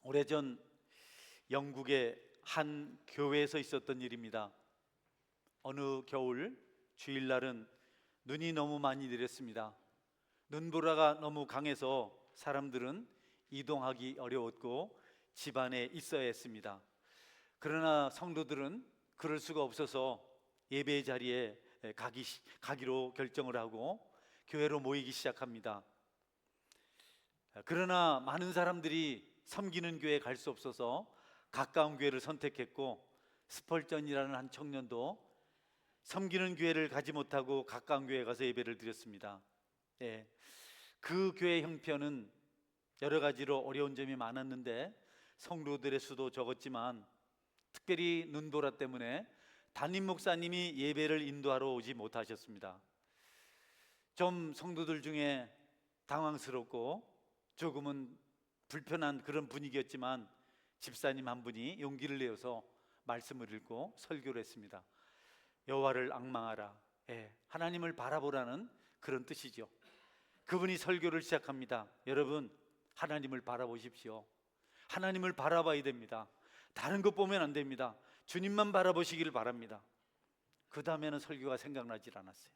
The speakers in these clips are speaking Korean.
오래전 영국의 한 교회에서 있었던 일입니다. 어느 겨울 주일날은 눈이 너무 많이 내렸습니다. 눈보라가 너무 강해서 사람들은 이동하기 어려웠고 집 안에 있어야 했습니다. 그러나 성도들은 그럴 수가 없어서 예배 자리에 가기로 결정을 하고 교회로 모이기 시작합니다. 그러나 많은 사람들이 섬기는 교회에 갈 수 없어서 가까운 교회를 선택했고, 스펄전이라는 한 청년도 섬기는 교회를 가지 못하고 가까운 교회에 가서 예배를 드렸습니다. 그 교회 형편은 여러 가지로 어려운 점이 많았는데 성도들의 수도 적었지만, 특별히 눈보라 때문에 담임 목사님이 예배를 인도하러 오지 못하셨습니다. 좀 성도들 중에 당황스럽고 조금은 불편한 그런 분위기였지만, 집사님 한 분이 용기를 내어서 말씀을 읽고 설교를 했습니다. 여호와를 앙망하라. 하나님을 바라보라는 그런 뜻이죠. 그분이 설교를 시작합니다. 여러분, 하나님을 바라보십시오. 하나님을 바라봐야 됩니다. 다른 것 보면 안 됩니다. 주님만 바라보시기를 바랍니다. 그 다음에는 설교가 생각나질 않았어요.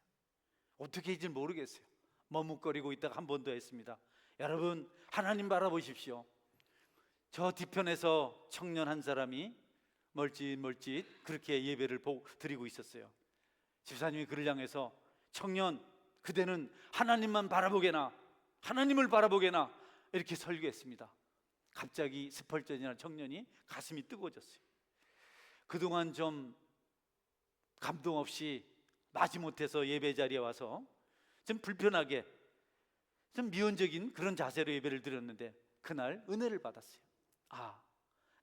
어떻게 할지 모르겠어요. 머뭇거리고 있다가 한 번 더 했습니다. 여러분, 하나님 바라보십시오. 저 뒤편에서 청년 한 사람이 멀짓멀짓 그렇게 예배를 드리고 있었어요. 집사님이 그를 향해서, 청년, 그대는 하나님만 바라보게나, 하나님을 바라보게나, 이렇게 설교했습니다. 갑자기 스펄전이라는 청년이 가슴이 뜨거워졌어요. 그동안 좀 감동 없이 마지못해서 예배 자리에 와서 좀 불편하게, 좀 미온적인 그런 자세로 예배를 드렸는데, 그날 은혜를 받았어요.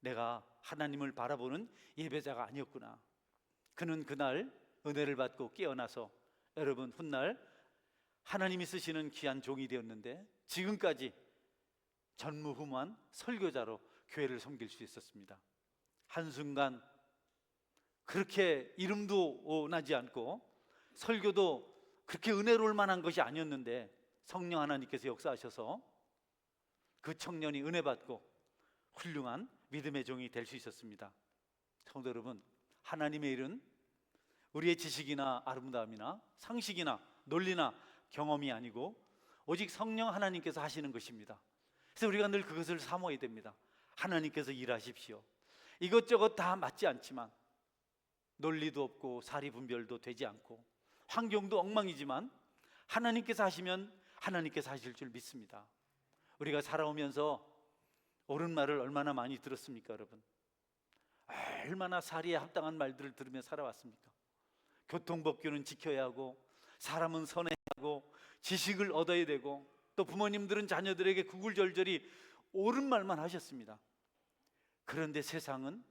내가 하나님을 바라보는 예배자가 아니었구나. 그는 그날 은혜를 받고 깨어나서, 여러분, 훗날 하나님이 쓰시는 귀한 종이 되었는데, 지금까지 전무후무한 설교자로 교회를 섬길 수 있었습니다. 한순간 그렇게 이름도 나지 않고 설교도 그렇게 은혜로울 만한 것이 아니었는데, 성령 하나님께서 역사하셔서 그 청년이 은혜 받고 훌륭한 믿음의 종이 될 수 있었습니다. 성도 여러분, 하나님의 일은 우리의 지식이나 아름다움이나 상식이나 논리나 경험이 아니고 오직 성령 하나님께서 하시는 것입니다. 그래서 우리가 늘 그것을 사모해야 됩니다. 하나님께서 일하십시오. 이것저것 다 맞지 않지만, 논리도 없고 사리 분별도 되지 않고 환경도 엉망이지만, 하나님께서 하시면 하나님께서 하실 줄 믿습니다. 우리가 살아오면서 옳은 말을 얼마나 많이 들었습니까, 여러분? 얼마나 사리에 합당한 말들을 들으며 살아왔습니까? 교통법규는 지켜야 하고, 사람은 선해야 하고, 지식을 얻어야 되고, 또 부모님들은 자녀들에게 구굴절절히 옳은 말만 하셨습니다. 그런데 세상은,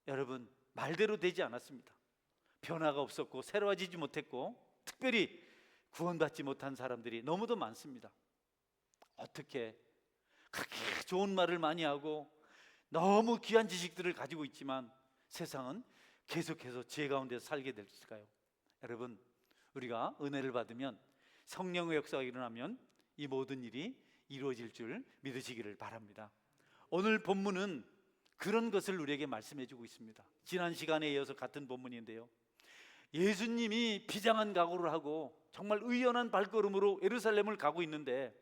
여러분, 말대로 되지 않았습니다. 변화가 없었고 새로워지지 못했고, 특별히 구원받지 못한 사람들이 너무도 많습니다. 어떻게 그렇게 좋은 말을 많이 하고 너무 귀한 지식들을 가지고 있지만 세상은 계속해서 죄 가운데서 살게 될까요? 여러분, 우리가 은혜를 받으면, 성령의 역사가 일어나면 이 모든 일이 이루어질 줄 믿으시기를 바랍니다. 오늘 본문은 그런 것을 우리에게 말씀해 주고 있습니다. 지난 시간에 이어서 같은 본문인데요, 예수님이 비장한 각오를 하고 정말 의연한 발걸음으로 예루살렘을 가고 있는데,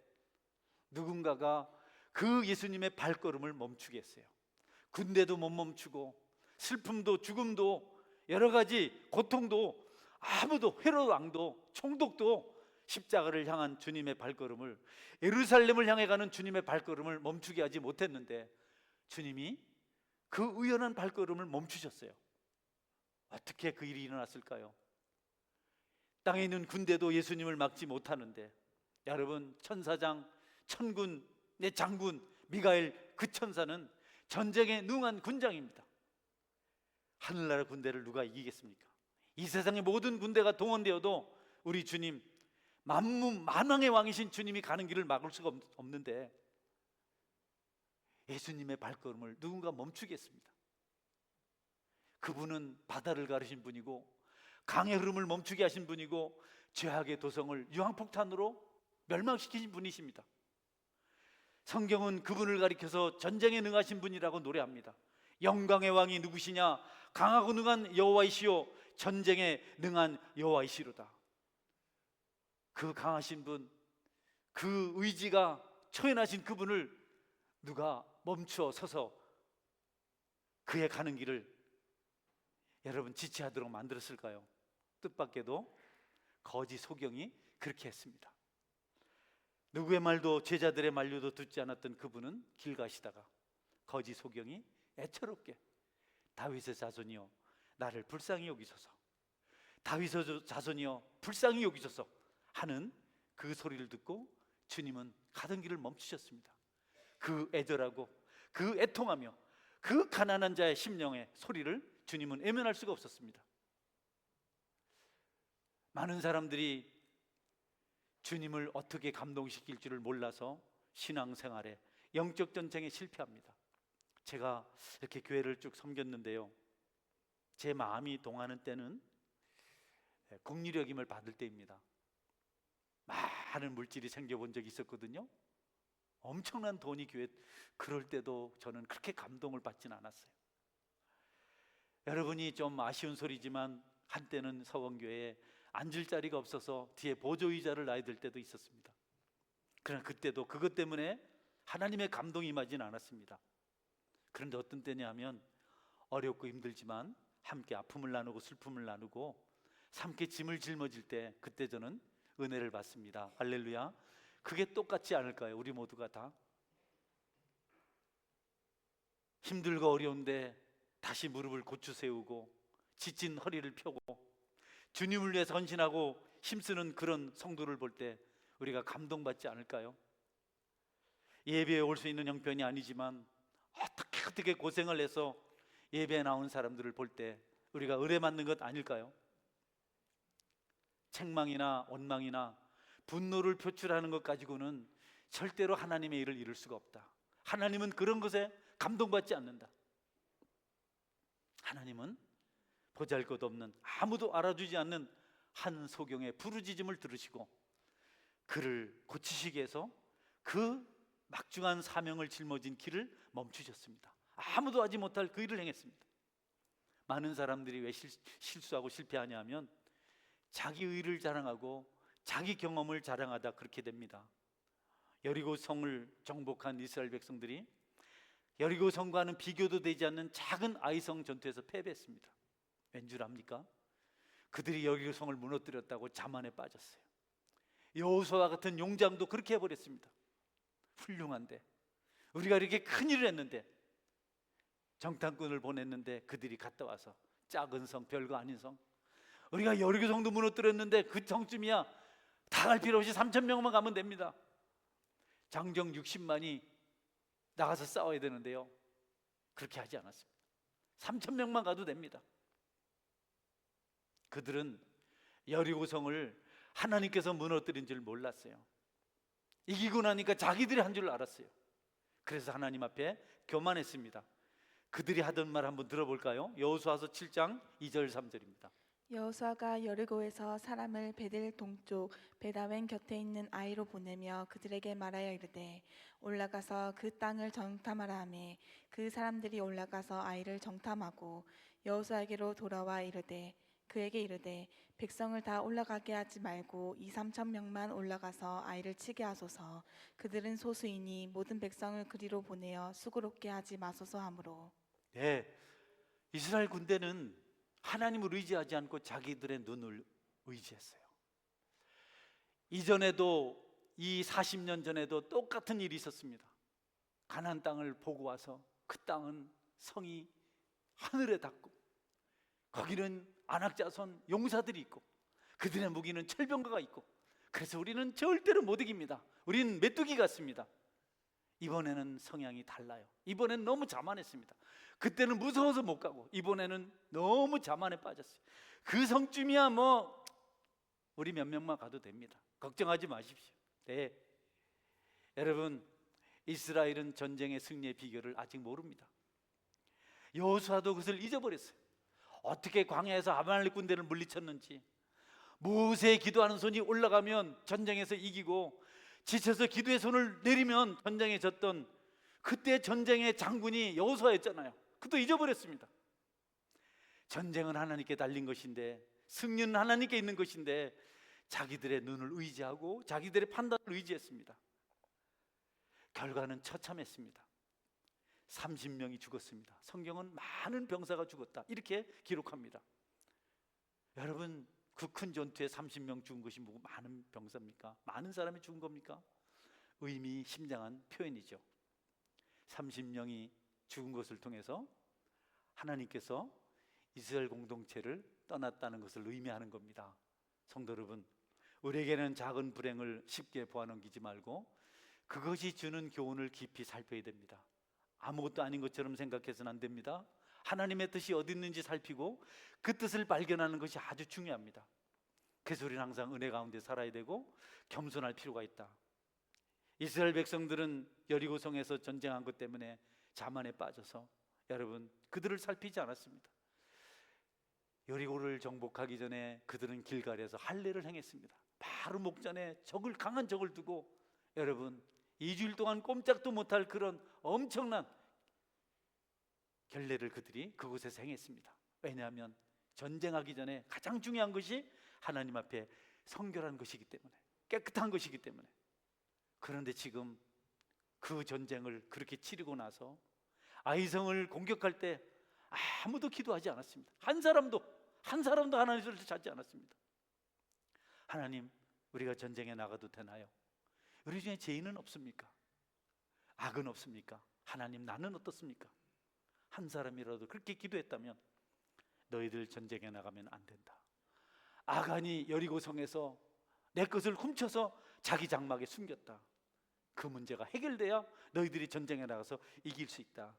누군가가 그 예수님의 발걸음을 멈추게 했어요. 군대도 못 멈추고, 슬픔도 죽음도 여러 가지 고통도, 아무도, 헤롯 왕도, 총독도 십자가를 향한 주님의 발걸음을, 예루살렘을 향해 가는 주님의 발걸음을 멈추게 하지 못했는데, 주님이 그 의연한 발걸음을 멈추셨어요. 어떻게 그 일이 일어났을까요? 땅에 있는 군대도 예수님을 막지 못하는데, 여러분, 천사장, 천군의 장군 미가엘, 그 천사는 전쟁에 능한 군장입니다. 하늘나라 군대를 누가 이기겠습니까? 이 세상의 모든 군대가 동원되어도 우리 주님, 만왕의 왕이신 주님이 가는 길을 막을 수가 없는데, 예수님의 발걸음을 누군가 멈추겠습니다. 그분은 바다를 가르신 분이고, 강의 흐름을 멈추게 하신 분이고, 죄악의 도성을 유황폭탄으로 멸망시키신 분이십니다. 성경은 그분을 가리켜서 전쟁에 능하신 분이라고 노래합니다. 영광의 왕이 누구시냐? 강하고 능한 여호와이시요 전쟁에 능한 여호와이시로다. 그 강하신 분, 그 의지가 초연하신 그분을 누가 멈추어 서서 그의 가는 길을 여러분 지체하도록 만들었을까요? 뜻밖에도 거지 소경이 그렇게 했습니다. 누구의 말도 제자들의 말려도 듣지 않았던 그분은 길 가시다가 거지 소경이 애처롭게 다윗의 자손이여 나를 불쌍히 여기소서, 다윗의 자손이여 불쌍히 여기소서 하는 그 소리를 듣고 주님은 가던 길을 멈추셨습니다. 그 애절하고 그 애통하며 그 가난한 자의 심령의 소리를 주님은 외면할 수가 없었습니다. 많은 사람들이 주님을 어떻게 감동시킬 줄을 몰라서 신앙생활에 영적 전쟁에 실패합니다. 제가 이렇게 교회를 쭉 섬겼는데요, 제 마음이 동하는 때는 국리력임을 받을 때입니다. 많은 물질이 생겨본 적이 있었거든요. 엄청난 돈이 교회, 그럴 때도 저는 그렇게 감동을 받지는 않았어요. 여러분이 좀 아쉬운 소리지만 한때는 서원교회에 앉을 자리가 없어서 뒤에 보조의자를 놔야 될 때도 있었습니다. 그러나 그때도 그것 때문에 하나님의 감동이 임하지는 않았습니다. 그런데 어떤 때냐 하면 어렵고 힘들지만 함께 아픔을 나누고 슬픔을 나누고 함께 짐을 짊어질 때 그때 저는 은혜를 받습니다. 할렐루야. 그게 똑같지 않을까요? 우리 모두가 다 힘들고 어려운데 다시 무릎을 고추 세우고 지친 허리를 펴고 주님을 위해 헌신하고 힘쓰는 그런 성도를 볼 때 우리가 감동받지 않을까요? 예배에 올 수 있는 형편이 아니지만 어떻게 고생을 해서 예배에 나온 사람들을 볼 때 우리가 은혜 받는 것 아닐까요? 책망이나 원망이나 분노를 표출하는 것 가지고는 절대로 하나님의 일을 이룰 수가 없다. 하나님은 그런 것에 감동받지 않는다. 하나님은 보잘것없는 아무도 알아주지 않는 한 소경의 부르짖음을 들으시고 그를 고치시기 위해서 그 막중한 사명을 짊어진 길을 멈추셨습니다. 아무도 하지 못할 그 일을 행했습니다. 많은 사람들이 왜 실수하고 실패하냐 하면 자기 의를 자랑하고 자기 경험을 자랑하다 그렇게 됩니다. 여리고 성을 정복한 이스라엘 백성들이 여리고 성과는 비교도 되지 않는 작은 아이성 전투에서 패배했습니다. 왠 줄 압니까? 그들이 여리고 성을 무너뜨렸다고 자만에 빠졌어요. 여호수아와 같은 용장도 그렇게 해버렸습니다. 훌륭한데 우리가 이렇게 큰 일을 했는데 정탐꾼을 보냈는데 그들이 갔다 와서 작은 성, 별거 아닌 성, 우리가 여리고 성도 무너뜨렸는데 그 성쯤이야 다 갈 필요 없이 3,000명만 가면 됩니다. 장정 60만이 나가서 싸워야 되는데요, 그렇게 하지 않았습니다. 3,000명만 가도 됩니다. 그들은 여리고성을 하나님께서 무너뜨린 줄 몰랐어요. 이기고 나니까 자기들이 한 줄 알았어요. 그래서 하나님 앞에 교만했습니다. 그들이 하던 말 한번 들어볼까요? 여호수아서 7장 2절 3절입니다. 여호수아가 여리고에서 사람을 베델 동쪽 베다웬 곁에 있는 아이로 보내며 그들에게 말하여 이르되 올라가서 그 땅을 정탐하라 하매 그 사람들이 올라가서 아이를 정탐하고 여호수아에게로 돌아와 이르되 그에게 이르되 백성을 다 올라가게 하지 말고 2-3천 명만 올라가서 아이를 치게 하소서. 그들은 소수이니 모든 백성을 그리로 보내어 수고롭게 하지 마소서 하므로. 네, 이스라엘 군대는 하나님을 의지하지 않고 자기들의 눈을 의지했어요. 이전에도 이 40년 전에도 똑같은 일이 있었습니다. 가나안 땅을 보고 와서 그 땅은 성이 하늘에 닿고 거기는 안악자손 용사들이 있고 그들의 무기는 철병거가 있고 그래서 우리는 절대로 못 이깁니다. 우리는 메뚜기 같습니다. 이번에는 성향이 달라요. 이번에는 너무 자만했습니다. 그때는 무서워서 못 가고 이번에는 너무 자만에 빠졌어요. 그 성쯤이야 뭐 우리 몇 명만 가도 됩니다. 걱정하지 마십시오. 네, 여러분, 이스라엘은 전쟁의 승리의 비결을 아직 모릅니다. 여호수아도 그것을 잊어버렸어요. 어떻게 광야에서 아말렉 군대를 물리쳤는지, 모세의 기도하는 손이 올라가면 전쟁에서 이기고 지쳐서 기도의 손을 내리면 전쟁에 졌던 그때 전쟁의 장군이 여호수아였잖아요. 그것도 잊어버렸습니다. 전쟁은 하나님께 달린 것인데, 승리는 하나님께 있는 것인데 자기들의 눈을 의지하고 자기들의 판단을 의지했습니다. 결과는 처참했습니다. 30명이 죽었습니다. 성경은 많은 병사가 죽었다 이렇게 기록합니다. 여러분, 그 큰 전투에 30명 죽은 것이 뭐 많은 병사입니까? 많은 사람이 죽은 겁니까? 의미심장한 표현이죠. 30명이 죽은 것을 통해서 하나님께서 이스라엘 공동체를 떠났다는 것을 의미하는 겁니다. 성도 여러분, 우리에게는 작은 불행을 쉽게 보아넘기지 말고 그것이 주는 교훈을 깊이 살펴야 됩니다. 아무것도 아닌 것처럼 생각해서는 안 됩니다. 하나님의 뜻이 어디 있는지 살피고 그 뜻을 발견하는 것이 아주 중요합니다. 그래서 우리는 항상 은혜 가운데 살아야 되고 겸손할 필요가 있다. 이스라엘 백성들은 여리고성에서 전쟁한 것 때문에 자만에 빠져서 여러분 그들을 살피지 않았습니다. 여리고를 정복하기 전에 그들은 길갈에서 할례를 행했습니다. 바로 목전에 강한 적을 두고 여러분 2주일 동안 꼼짝도 못할 그런 엄청난 결례를 그들이 그곳에서 행했습니다. 왜냐하면 전쟁하기 전에 가장 중요한 것이 하나님 앞에 성결한 것이기 때문에, 깨끗한 것이기 때문에. 그런데 지금 그 전쟁을 그렇게 치르고 나서 아이성을 공격할 때 아무도 기도하지 않았습니다. 한 사람도 하나님을 찾지 않았습니다. 하나님, 우리가 전쟁에 나가도 되나요? 우리 중에 죄인은 없습니까? 악은 없습니까? 하나님, 나는 어떻습니까? 한 사람이라도 그렇게 기도했다면 너희들 전쟁에 나가면 안 된다. 아간이 여리고성에서 내 것을 훔쳐서 자기 장막에 숨겼다. 그 문제가 해결돼야 너희들이 전쟁에 나가서 이길 수 있다.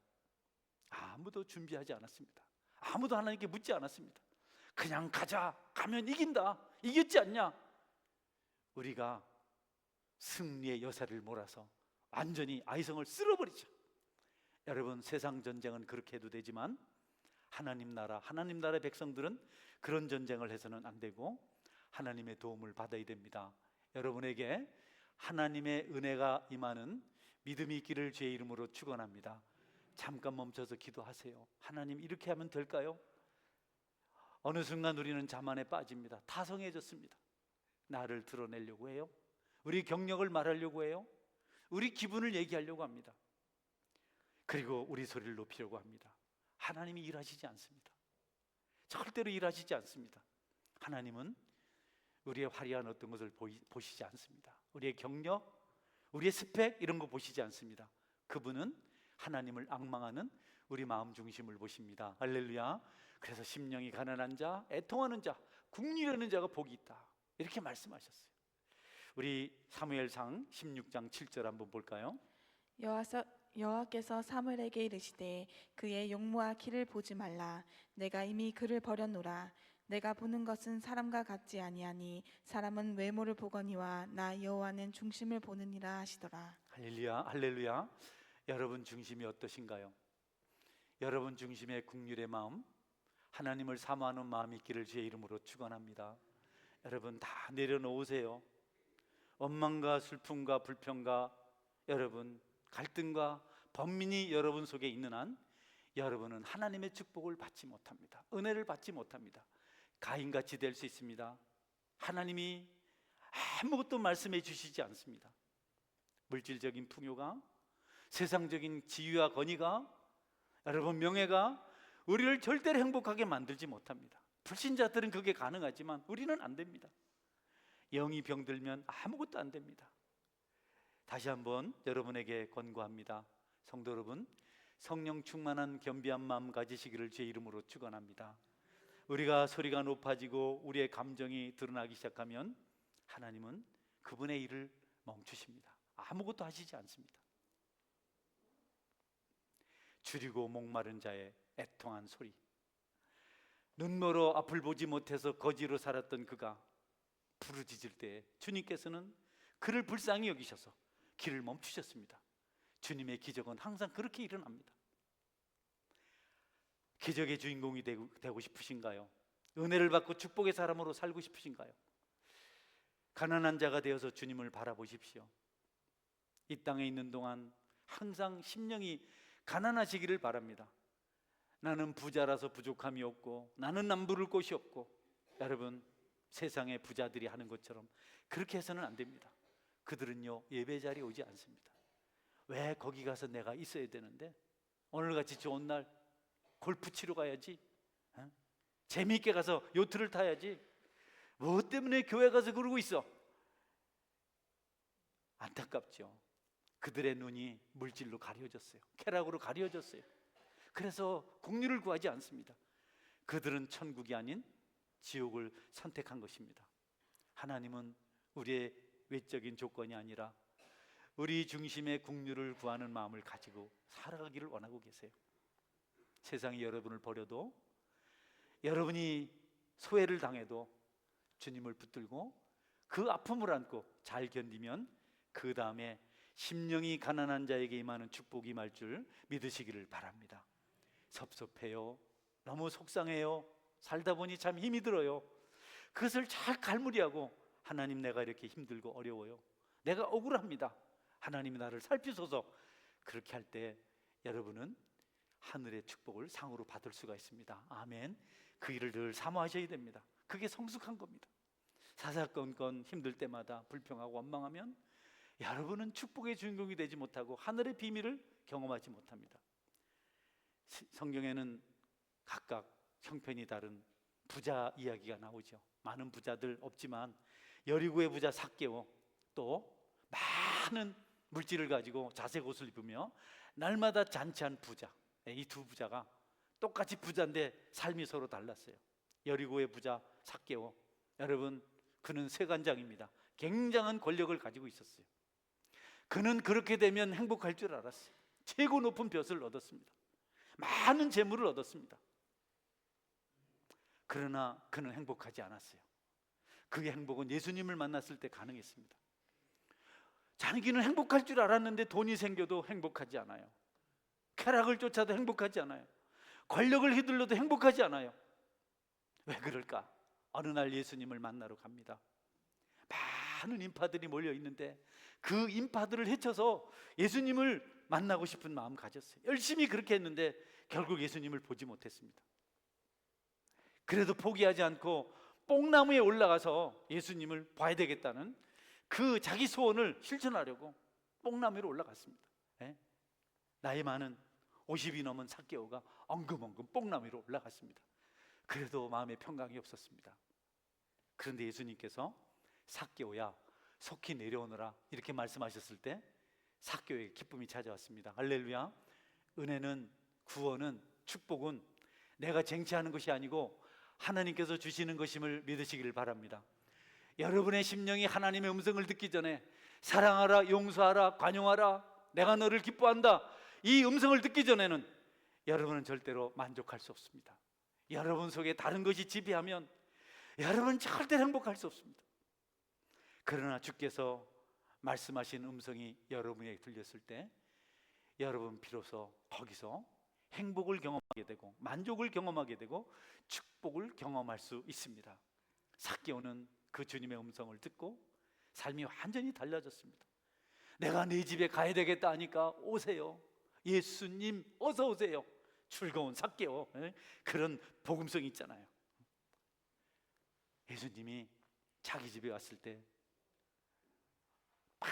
아무도 준비하지 않았습니다. 아무도 하나님께 묻지 않았습니다. 그냥 가면 이긴다. 이겼지 않냐? 우리가 승리의 여사를 몰아서 완전히 아이성을 쓸어버리죠. 여러분, 세상 전쟁은 그렇게 해도 되지만 하나님 나라의 백성들은 그런 전쟁을 해서는 안 되고 하나님의 도움을 받아야 됩니다. 여러분에게 하나님의 은혜가 임하는 믿음이 있기를 주의 이름으로 축원합니다. 잠깐 멈춰서 기도하세요. 하나님, 이렇게 하면 될까요? 어느 순간 우리는 자만에 빠집니다. 타성해졌습니다. 나를 드러내려고 해요. 우리 경력을 말하려고 해요. 우리 기분을 얘기하려고 합니다. 그리고 우리 소리를 높이려고 합니다. 하나님이 일하시지 않습니다. 절대로 일하시지 않습니다. 하나님은 우리의 화려한 어떤 것을 보시지 않습니다. 우리의 경력, 우리의 스펙 이런 거 보시지 않습니다. 그분은 하나님을 앙망하는 우리 마음 중심을 보십니다. 할렐루야. 그래서 심령이 가난한 자, 애통하는 자, 국리하는 자가 복이 있다 이렇게 말씀하셨어요. 우리 사무엘상 16장 7절 한번 볼까요? 여호와께서 사무엘에게 이르시되 그의 용모와 키를 보지 말라. 내가 이미 그를 버렸노라. 내가 보는 것은 사람과 같지 아니하니 사람은 외모를 보거니와 나 여호와는 중심을 보느니라 하시더라. 할렐루야, 할렐루야. 여러분 중심이 어떠신가요? 여러분 중심의 국률의 마음, 하나님을 사모하는 마음이 있기를 주의 이름으로 축원합니다. 여러분 다 내려놓으세요. 원망과 슬픔과 불평과 여러분 갈등과 번민이 여러분 속에 있는 한 여러분은 하나님의 축복을 받지 못합니다. 은혜를 받지 못합니다. 가인같이 될 수 있습니다. 하나님이 아무것도 말씀해 주시지 않습니다. 물질적인 풍요가, 세상적인 지위와 권위가, 여러분 명예가 우리를 절대로 행복하게 만들지 못합니다. 불신자들은 그게 가능하지만 우리는 안 됩니다. 영이 병들면 아무것도 안 됩니다. 다시 한번 여러분에게 권고합니다. 성도 여러분, 성령 충만한 겸비한 마음 가지시기를 제 이름으로 축원합니다. 우리가 소리가 높아지고 우리의 감정이 드러나기 시작하면 하나님은 그분의 일을 멈추십니다. 아무것도 하시지 않습니다. 줄이고 목마른 자의 애통한 소리, 눈멀어 앞을 보지 못해서 거지로 살았던 그가 부르짖을 때 주님께서는 그를 불쌍히 여기셔서 길을 멈추셨습니다. 주님의 기적은 항상 그렇게 일어납니다. 기적의 주인공이 되고 싶으신가요? 은혜를 받고 축복의 사람으로 살고 싶으신가요? 가난한 자가 되어서 주님을 바라보십시오. 이 땅에 있는 동안 항상 심령이 가난하시기를 바랍니다. 나는 부자라서 부족함이 없고 나는 남부를 곳이 없고, 여러분 세상의 부자들이 하는 것처럼 그렇게 해서는 안 됩니다. 그들은요 예배 자리에 오지 않습니다. 왜 거기 가서 내가 있어야 되는데, 오늘같이 좋은 날 골프 치러 가야지, 재미있게 가서 요트를 타야지, 뭐 때문에 교회 가서 그러고 있어? 안타깝죠. 그들의 눈이 물질로 가려졌어요. 쾌락으로 가려졌어요. 그래서 긍휼을 구하지 않습니다. 그들은 천국이 아닌 지옥을 선택한 것입니다. 하나님은 우리의 외적인 조건이 아니라 우리 중심의 긍휼을 구하는 마음을 가지고 살아가기를 원하고 계세요. 세상이 여러분을 버려도, 여러분이 소외를 당해도 주님을 붙들고 그 아픔을 안고 잘 견디면 그 다음에 심령이 가난한 자에게 임하는 축복이 임할 줄 믿으시기를 바랍니다. 섭섭해요, 너무 속상해요, 살다 보니 참 힘이 들어요. 그것을 잘 갈무리하고, 하나님 내가 이렇게 힘들고 어려워요, 내가 억울합니다, 하나님이 나를 살피소서. 그렇게 할 때 여러분은 하늘의 축복을 상으로 받을 수가 있습니다. 아멘. 그 일을 늘 사모하셔야 됩니다. 그게 성숙한 겁니다. 사사건건 힘들 때마다 불평하고 원망하면 여러분은 축복의 주인공이 되지 못하고 하늘의 비밀을 경험하지 못합니다. 성경에는 각각 형편이 다른 부자 이야기가 나오죠. 많은 부자들 없지만 여리고의 부자 삭개오, 또 많은 물질을 가지고 자색 옷을 입으며 날마다 잔치한 부자, 이 두 부자가 똑같이 부자인데 삶이 서로 달랐어요. 여리고의 부자 삭개오, 여러분 그는 세관장입니다. 굉장한 권력을 가지고 있었어요. 그는 그렇게 되면 행복할 줄 알았어요. 최고 높은 벼슬을 얻었습니다. 많은 재물을 얻었습니다. 그러나 그는 행복하지 않았어요. 그의 행복은 예수님을 만났을 때 가능했습니다. 자기는 행복할 줄 알았는데 돈이 생겨도 행복하지 않아요. 쾌락을 쫓아도 행복하지 않아요. 권력을 휘둘러도 행복하지 않아요. 왜 그럴까? 어느 날 예수님을 만나러 갑니다. 많은 인파들이 몰려 있는데 그 인파들을 헤쳐서 예수님을 만나고 싶은 마음 가졌어요. 열심히 그렇게 했는데 결국 예수님을 보지 못했습니다. 그래도 포기하지 않고 뽕나무에 올라가서 예수님을 봐야 되겠다는 그 자기 소원을 실천하려고 뽕나무로 올라갔습니다. 나이 많은 50이 넘은 삭개오가 엉금엉금 뽕나무로 올라갔습니다. 그래도 마음에 평강이 없었습니다. 그런데 예수님께서 삭개오야 속히 내려오너라 이렇게 말씀하셨을 때 삭개오에게 기쁨이 찾아왔습니다. 할렐루야. 은혜는, 구원은, 축복은 내가 쟁취하는 것이 아니고 하나님께서 주시는 것임을 믿으시기를 바랍니다. 여러분의 심령이 하나님의 음성을 듣기 전에 사랑하라, 용서하라, 관용하라, 내가 너를 기뻐한다, 이 음성을 듣기 전에는 여러분은 절대로 만족할 수 없습니다. 여러분 속에 다른 것이 지배하면 여러분은 절대로 행복할 수 없습니다. 그러나 주께서 말씀하신 음성이 여러분에게 들렸을 때 여러분 비로소 거기서 행복을 경험하게 되고 만족을 경험하게 되고 축복을 경험할 수 있습니다. 삭개오는 그 주님의 음성을 듣고 삶이 완전히 달라졌습니다. 내가 네 집에 가야 되겠다 하니까 오세요, 예수님 어서 오세요, 즐거운 삭개오, 그런 복음성이 있잖아요. 예수님이 자기 집에 왔을 때 막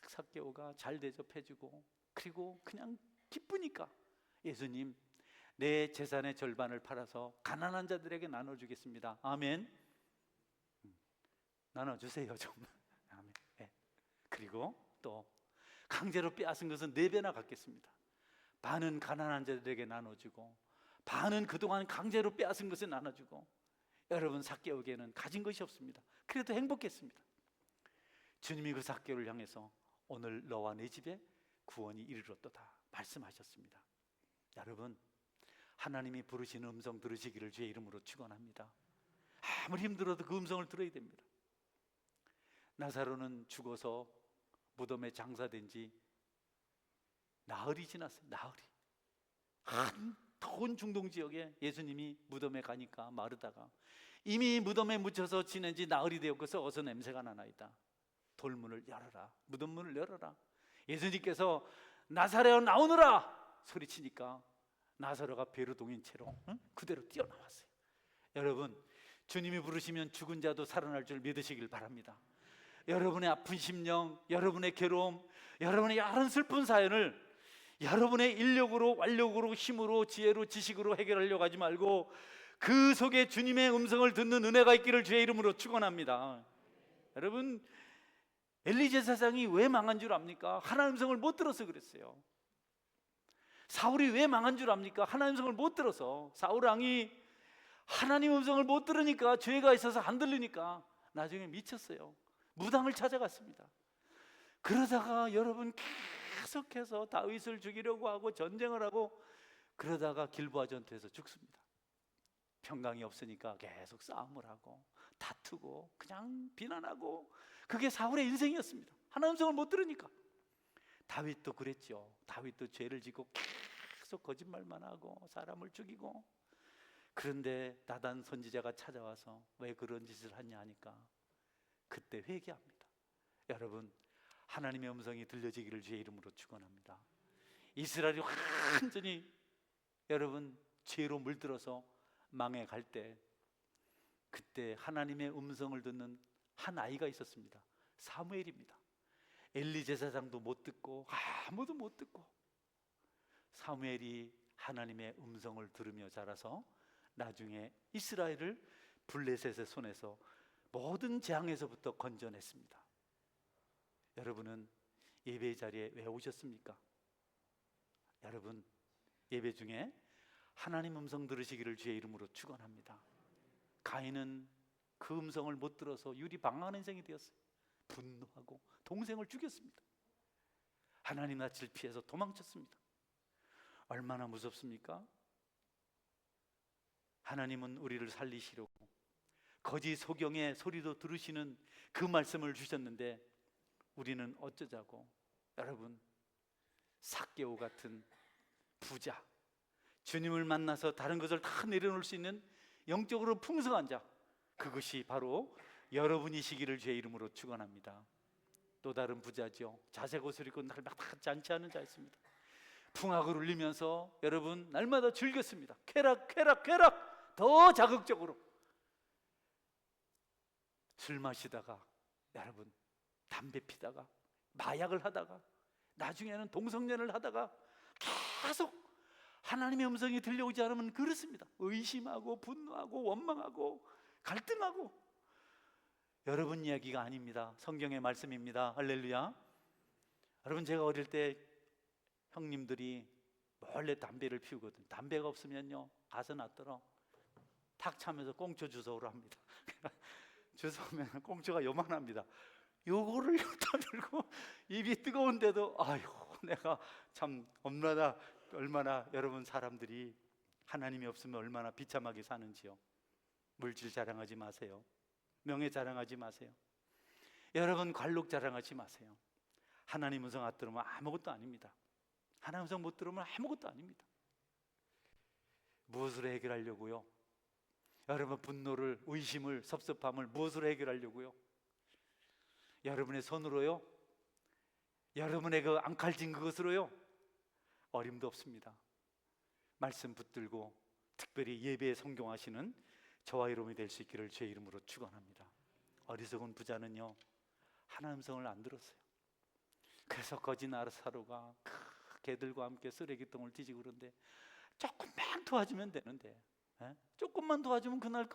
삭개오가 잘 대접해주고, 그리고 그냥 기쁘니까 예수님 내 재산의 절반을 팔아서 가난한 자들에게 나눠주겠습니다. 아멘. 나눠주세요 좀. 아멘. 네. 그리고 또 강제로 빼앗은 것은 4배나 갚겠습니다. 반은 가난한 자들에게 나눠주고 반은 그동안 강제로 빼앗은 것을 나눠주고. 여러분 삭개오에게는 가진 것이 없습니다. 그래도 행복했습니다. 주님이 그 삭개오를 향해서 오늘 너와 내 집에 구원이 이르렀도다 말씀하셨습니다. 여러분 하나님이 부르시는 음성 들으시기를 주의 이름으로 축원합니다. 아무리 힘들어도 그 음성을 들어야 됩니다. 나사로는 죽어서 무덤에 장사된 지 나흘이 지났어요. 나흘이. 한 더운 중동 지역에 예수님이 무덤에 가니까 마르다가 이미 무덤에 묻혀서 지낸 지 나흘이 되었고서 어서 냄새가 나나이다. 돌문을 열어라, 무덤문을 열어라. 예수님께서 나사렛 나오너라 소리치니까 나사로가 배로 동인 채로 그대로 뛰어나왔어요. 여러분, 주님이 부르시면 죽은 자도 살아날 줄 믿으시길 바랍니다. 여러분의 아픈 심령, 여러분의 괴로움, 여러분의 여러 슬픈 사연을 여러분의 인력으로, 완력으로, 힘으로, 지혜로, 지식으로 해결하려고 하지 말고 그 속에 주님의 음성을 듣는 은혜가 있기를 주의 이름으로 축원합니다. 여러분, 엘리 제사장이 왜 망한 줄 압니까? 하나님 음성을 못 들어서 그랬어요. 사울이 왜 망한 줄 압니까? 하나님 음성을 못 들어서. 사울 왕이 하나님 음성을 못 들으니까, 죄가 있어서 안 들리니까 나중에 미쳤어요. 무당을 찾아갔습니다. 그러다가 여러분 계속해서 다윗을 죽이려고 하고 전쟁을 하고 그러다가 길보아 전투에서 죽습니다. 평강이 없으니까 계속 싸움을 하고 다투고 그냥 비난하고, 그게 사울의 인생이었습니다. 하나님 음성을 못 들으니까. 다윗도 그랬죠. 다윗도 죄를 짓고 계속 거짓말만 하고 사람을 죽이고, 그런데 나단 선지자가 찾아와서 왜 그런 짓을 하냐 하니까 그때 회개합니다. 여러분, 하나님의 음성이 들려지기를 주의 이름으로 축원합니다. 이스라엘이 완전히 여러분 죄로 물들어서 망해갈 때, 그때 하나님의 음성을 듣는 한 아이가 있었습니다. 사무엘입니다. 엘리 제사장도 못 듣고 아무도 못 듣고, 사무엘이 하나님의 음성을 들으며 자라서 나중에 이스라엘을 블레셋의 손에서 모든 재앙에서부터 건져냈습니다. 여러분은 예배 자리에 왜 오셨습니까? 여러분, 예배 중에 하나님 음성 들으시기를 주의 이름으로 축원합니다. 가인은 그 음성을 못 들어서 유리방황한 인생이 되었어요. 분노하고 동생을 죽였습니다. 하나님 낯을 피해서 도망쳤습니다. 얼마나 무섭습니까? 하나님은 우리를 살리시려고 거짓 소경의 소리도 들으시는 그 말씀을 주셨는데 우리는 어쩌자고. 여러분, 삭개오 같은 부자, 주님을 만나서 다른 것을 다 내려놓을 수 있는 영적으로 풍성한 자, 그것이 바로 여러분이시기를 주의 이름으로 축원합니다. 또 다른 부자죠. 자색 옷을 입고 날마다 잔치하는 자 있습니다. 풍악을 울리면서 여러분 날마다 즐겼습니다. 쾌락 쾌락 쾌락, 더 자극적으로 술 마시다가 여러분 담배 피다가 마약을 하다가 나중에는 동성연애를 하다가 계속 하나님의 음성이 들려오지 않으면 그렇습니다. 의심하고 분노하고 원망하고 갈등하고. 여러분 이야기가 아닙니다. 성경의 말씀입니다. 할렐루야. 여러분, 제가 어릴 때 형님들이 몰래 담배를 피우거든요. 담배가 없으면요 가서 놨더러 탁 차면서 꽁초 주워오라 합니다. 주워오면 꽁초가 요만합니다. 요거를 여기다 들고 입이 뜨거운데도 아유, 내가 참 얼마나 여러분 사람들이 하나님이 없으면 얼마나 비참하게 사는지요. 물질 자랑하지 마세요. 명예 자랑하지 마세요. 여러분 관록 자랑하지 마세요. 하나님 음성 안 들으면 아무것도 아닙니다. 하나님 음성 못 들으면 아무것도 아닙니다. 무엇으로 해결하려고요? 여러분 분노를, 의심을, 섭섭함을 무엇으로 해결하려고요? 여러분의 손으로요? 여러분의 그 앙칼진 그것으로요? 어림도 없습니다. 말씀 붙들고 특별히 예배에 성경하시는 저와 여러분이 될 수 있기를 주의 이름으로 축원합니다. 어리석은 부자는요 하나님 음성을 안 들었어요. 그래서 거지 나사로가 개들과 함께 쓰레기통을 뒤지고 그러는데 조금만 도와주면 되는데, 조금만 도와주면 그날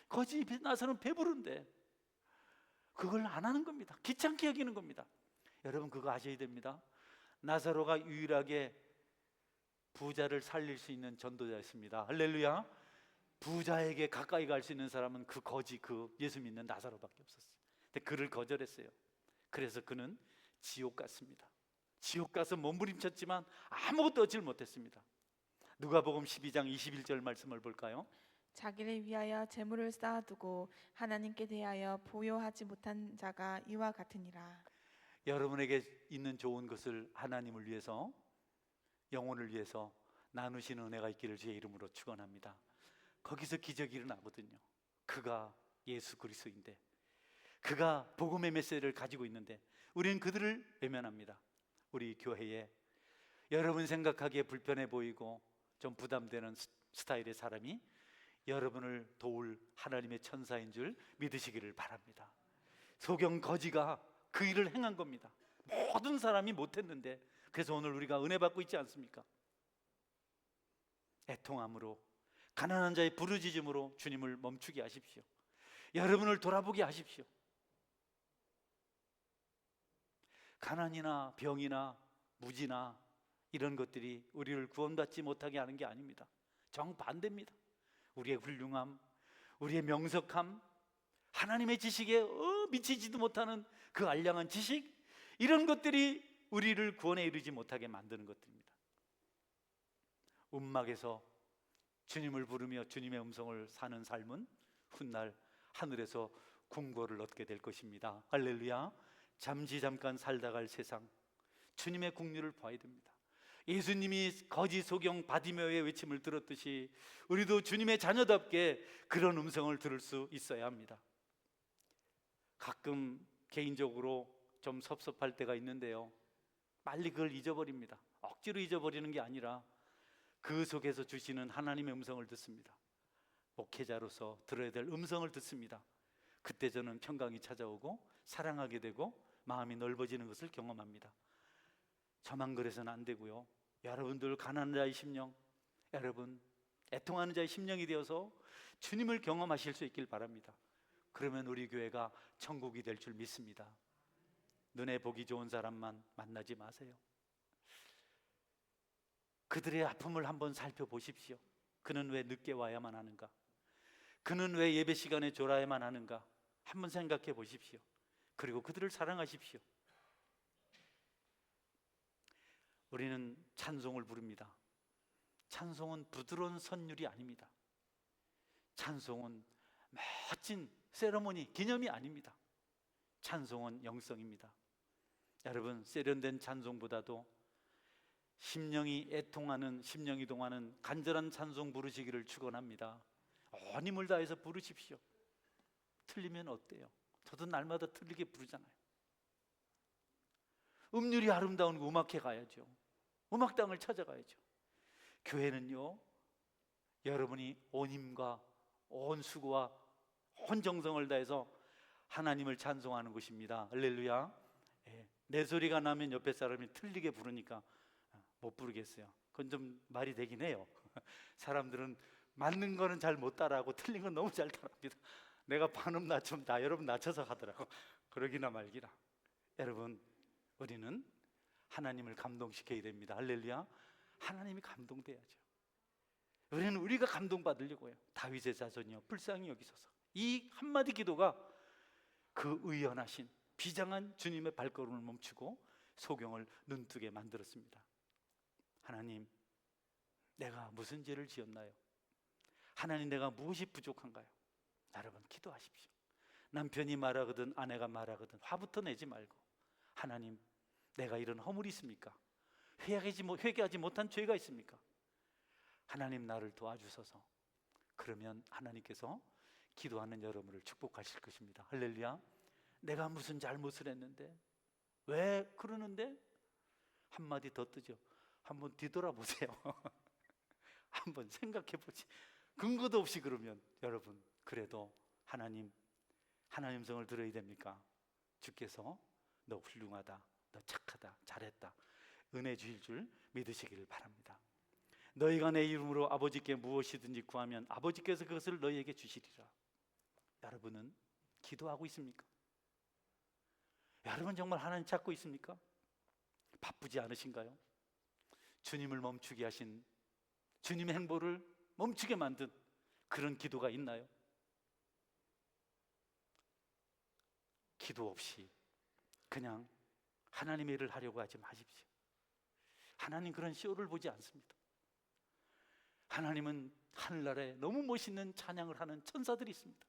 거지 나사로는 배부른데 그걸 안 하는 겁니다. 귀찮게 여기는 겁니다. 여러분 그거 아셔야 됩니다. 나사로가 유일하게 부자를 살릴 수 있는 전도자였습니다. 할렐루야. 부자에게 가까이 갈 수 있는 사람은 그 거지, 그 예수 믿는 나사로밖에 없었어요. 근데 그를 거절했어요. 그래서 그는 지옥 갔습니다. 지옥 가서 몸부림쳤지만 아무것도 얻지를 못했습니다. 누가복음 12장 21절 말씀을 볼까요? 자기를 위하여 재물을 쌓아두고 하나님께 대하여 보효하지 못한 자가 이와 같으니라. 여러분에게 있는 좋은 것을 하나님을 위해서, 영혼을 위해서 나누시는 은혜가 있기를 주의 이름으로 축원합니다. 거기서 기적이 일어나거든요. 그가 예수 그리스도인데, 그가 복음의 메시지를 가지고 있는데 우리는 그들을 외면합니다. 우리 교회에 여러분 생각하기에 불편해 보이고 좀 부담되는 스타일의 사람이 여러분을 도울 하나님의 천사인 줄 믿으시기를 바랍니다. 소경 거지가 그 일을 행한 겁니다. 모든 사람이 못했는데, 그래서 오늘 우리가 은혜 받고 있지 않습니까? 애통함으로, 가난한 자의 부르짖음으로 주님을 멈추게 하십시오. 여러분을 돌아보게 하십시오. 가난이나 병이나 무지나 이런 것들이 우리를 구원받지 못하게 하는 게 아닙니다. 정반대입니다. 우리의 훌륭함, 우리의 명석함, 하나님의 지식에 미치지도 못하는 그 알량한 지식, 이런 것들이 우리를 구원에 이르지 못하게 만드는 것들입니다. 움막에서 주님을 부르며 주님의 음성을 사는 삶은 훗날 하늘에서 궁고를 얻게 될 것입니다. 할렐루야. 잠시 잠깐 살다 갈 세상, 주님의 국류를 봐야 됩니다. 예수님이 거지 소경 바디메오의 외침을 들었듯이 우리도 주님의 자녀답게 그런 음성을 들을 수 있어야 합니다. 가끔 개인적으로 좀 섭섭할 때가 있는데요, 빨리 그걸 잊어버립니다. 억지로 잊어버리는 게 아니라 그 속에서 주시는 하나님의 음성을 듣습니다. 목회자로서 들어야 될 음성을 듣습니다. 그때 저는 평강이 찾아오고 사랑하게 되고 마음이 넓어지는 것을 경험합니다. 저만 그래서는 안 되고요, 여러분들 가난한 자의 심령, 여러분 애통하는 자의 심령이 되어서 주님을 경험하실 수 있길 바랍니다. 그러면 우리 교회가 천국이 될 줄 믿습니다. 눈에 보기 좋은 사람만 만나지 마세요. 그들의 아픔을 한번 살펴보십시오. 그는 왜 늦게 와야만 하는가? 그는 왜 예배 시간에 졸아야만 하는가? 한번 생각해 보십시오. 그리고 그들을 사랑하십시오. 우리는 찬송을 부릅니다. 찬송은 부드러운 선율이 아닙니다. 찬송은 멋진 세레모니, 기념이 아닙니다. 찬송은 영성입니다. 여러분, 세련된 찬송보다도 심령이 애통하는, 심령이 동하는 간절한 찬송 부르시기를 축원합니다. 온 힘을 다해서 부르십시오. 틀리면 어때요? 저도 날마다 틀리게 부르잖아요. 음률이 아름다운 음악회 가야죠. 음악당을 찾아가야죠. 교회는요, 여러분이 온 힘과 온 수고와 온 정성을 다해서 하나님을 찬송하는 곳입니다. 할렐루야. 내 소리가 나면 옆에 사람이 틀리게 부르니까 못 부르겠어요. 그건 좀 말이 되긴 해요. 사람들은 맞는 거는 잘 못 따라하고 틀린 건 너무 잘 따라합니다. 내가 반음 낮추면 다 여러분 낮춰서 하더라고. 그러기나 말기나. 여러분, 우리는 하나님을 감동시켜야 됩니다. 할렐루야. 하나님이 감동돼야죠. 우리는 우리가 감동받으려고요. 다윗의 자손이여 불쌍히 여기소서. 이 한마디 기도가 그 의연하신 비장한 주님의 발걸음을 멈추고 소경을 눈뜨게 만들었습니다. 하나님, 내가 무슨 죄를 지었나요? 하나님, 내가 무엇이 부족한가요? 여러분, 기도하십시오. 남편이 말하거든 아내가 말하거든 화부터 내지 말고, 하나님, 내가 이런 허물이 있습니까? 회개하지 못한 죄가 있습니까? 하나님, 나를 도와주소서. 그러면 하나님께서 기도하는 여러분을 축복하실 것입니다. 할렐루야. 내가 무슨 잘못을 했는데, 왜 그러는데? 한마디 더 뜨죠. 한번 뒤돌아보세요. 한번 생각해보지. 근거도 없이 그러면 여러분, 그래도 하나님 음성을 들어야 됩니까? 주께서 너 훌륭하다, 너 착하다, 잘했다, 은혜 주실 줄 믿으시기를 바랍니다. 너희가 내 이름으로 아버지께 무엇이든지 구하면 아버지께서 그것을 너희에게 주시리라. 여러분은 기도하고 있습니까? 여러분 정말 하나님 찾고 있습니까? 바쁘지 않으신가요? 주님을 멈추게 하신, 주님의 행보를 멈추게 만든 그런 기도가 있나요? 기도 없이 그냥 하나님의 일을 하려고 하지 마십시오. 하나님 그런 쇼를 보지 않습니다. 하나님은 하늘나라에 너무 멋있는 찬양을 하는 천사들이 있습니다.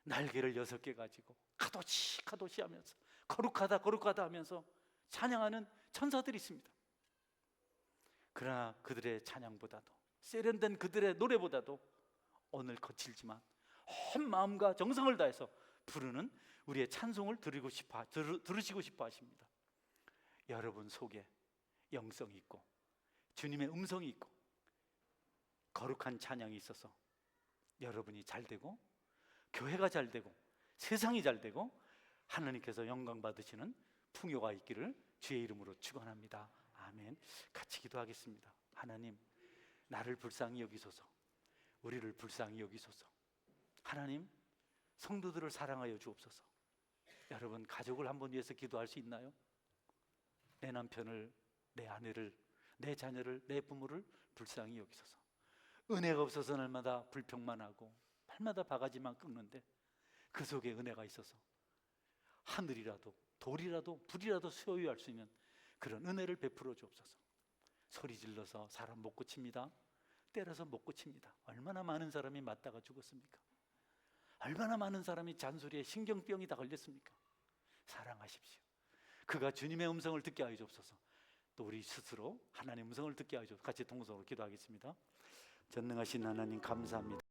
날개를 6개 가지고 카도시 하면서 거룩하다 하면서 찬양하는 천사들이 있습니다. 그러나 그들의 찬양보다도, 세련된 그들의 노래보다도 오늘 거칠지만 온 마음과 정성을 다해서 부르는 우리의 찬송을 들으시고 싶어 하십니다. 여러분 속에 영성이 있고 주님의 음성이 있고 거룩한 찬양이 있어서 여러분이 잘 되고 교회가 잘 되고 세상이 잘 되고 하나님께서 영광 받으시는 풍요가 있기를 주의 이름으로 축원합니다. 아멘. 같이 기도하겠습니다. 하나님, 나를 불쌍히 여기소서. 우리를 불쌍히 여기소서. 하나님, 성도들을 사랑하여 주옵소서. 여러분, 가족을 한번 위해서 기도할 수 있나요? 내 남편을, 내 아내를, 내 자녀를, 내 부모를 불쌍히 여기소서. 은혜가 없어서 날마다 불평만 하고 날마다 바가지만 긁는데 그 속에 은혜가 있어서 하늘이라도 돌이라도 불이라도 소유할 수 있는 그런 은혜를 베풀어 주옵소서. 소리 질러서 사람 못 고칩니다. 때려서 못 고칩니다. 얼마나 많은 사람이 맞다가 죽었습니까? 얼마나 많은 사람이 잔소리에 신경병이 다 걸렸습니까? 사랑하십시오. 그가 주님의 음성을 듣게 하여 주옵소서. 또 우리 스스로 하나님의 음성을 듣게 하여 주옵소서. 같이 동성으로 기도하겠습니다. 전능하신 하나님 감사합니다.